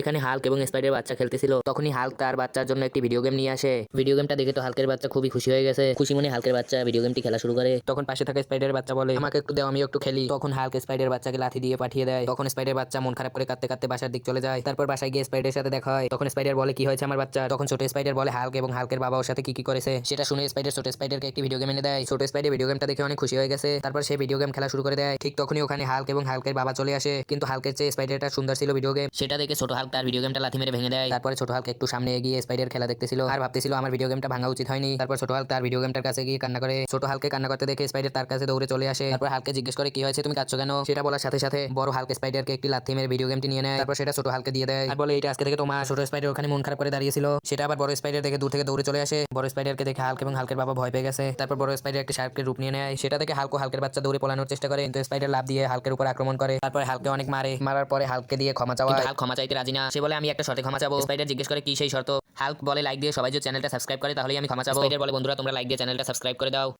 এখানে হাল্ক এবং স্পাইডারের বাচ্চা খেলতেছিল। তখনই হাল্ক তার বাচ্চার জন্য একটি ভিডিও গেম নিয়ে আসে। ভিডিও গেমটা দেখে তো হাল্কের বাচ্চা খুবই খুশি হয়ে গেছে। খুশি মনে হাল্কের বাচ্চা ভিডিও গেমটি খেলা শুরু করে। তখন পাশে থাকা স্পাইডারের বাচ্চা বলে, আমাকে একটু দাও, আমি একটু খেলি। তখন হাল্ক স্পাইডারের বাচ্চাকে লাথি দিয়ে পাঠিয়ে দেয়। তখন স্পাইডারের বাচ্চা মন খারাপ করে কাঁদতে কাঁদতে বাসার দিক চলে যায়। তারপর বাসায় গিয়ে স্পাইডারের সাথে দেখা হয়। তখন স্পাইডার বলে, কি হয়েছে আমার বাচ্চা? তখন ছোট স্পাইডার বলে হাল্ক এবং হাল্কের বাবা ওর সাথে কি করেছে সেটা শুনে স্পাইডার ছোট স্পাইডারকে একটি ভিডিও গেম এনে দেয়। ছোট স্পাইডার ভিডিও গেমটা দেখে অনেক খুশি হয়ে গেছে। তারপর সে ভিডিও গেম খেলা শুরু করে দেয়। ঠিক তখনই ওখানে হাল্ক এবং হাল্কের বাবা চলে আসে। কিন্তু হাল্কের চেয়ে স্পাইডারটা সুন্দর ছিল ভিডিও গেম, সেটা দেখে ছোট হাল্ক তার ভিডিও গেমটা লাথি মেরে ভেঙে দেয়। তারপরে ছোট হাল্ক একটু সামনে এগিয়ে স্পাইডার খেলা দেখতেছিল আর ভাবতেছিল আমার ভিডিও গেমটা ভাঙা উচিত হয়নি। তারপর ছোট হাল্ক তার ভিডিও গেমটার কাছে গিয়ে কান্না করে। ছোট হালকে কান্না করতে দেখে স্পাইডার তার কাছে দৌড়ে চলে আসে। তারপর হালকে জিজ্ঞেস করে, কি হয়েছে, তুমি কাঁদছো কেন? সেটা বলার সাথে সাথে বড় হালক স্পাইডারকে একটি লাথি মেরে ভিডিও গেমটি নিয়ে নেয়। তারপর সেটা ছোট হালকে দিয়ে দেয় আর বলে, এটা আজকে থেকে তোমার। ছোট স্পাইডার ওখানে মন খারাপ করে দাঁড়িয়েছিল। সেটা আবার বড় স্পাইডার দেখে দূর থেকে দৌড়ে চলে আসে। বড় স্পাইডারকে দেখে হালক এবং হালকের বাবা ভয় পেয়ে গেছে। তারপর বড় স্পাইডার একটি শার্কের রূপ নিয়ে নেয়। সেটা দেখে হালক ও হালকের বাচ্চা দৌড়ে পলানোর চেষ্টা করে, কিন্তু স্পাইডার লাফ দিয়ে হালকের উপর আক্রমণ করে। তারপর হালকে অনেক মারে। মারার পরে হালকে দিয়ে ক্ষমা চাওয়া, কিন্তু হালক ক্ষমা চাইতে রাজি না। সে বলে, আমি একটা শর্তে ক্ষমা চাবো। স্পাইডার জিজ্ঞেস করে, কি সেই শর্ত? হালক বলে, লাইক দিয়ে সবাই যদি চ্যানেলটা সাবস্ক্রাইব করে তাহলেই আমি ক্ষমা চাবো। স্পাইডার বলে, বন্ধুরা তোমরা লাইক দিয়ে চ্যানেলটা সাবস্ক্রাইব করে দাও।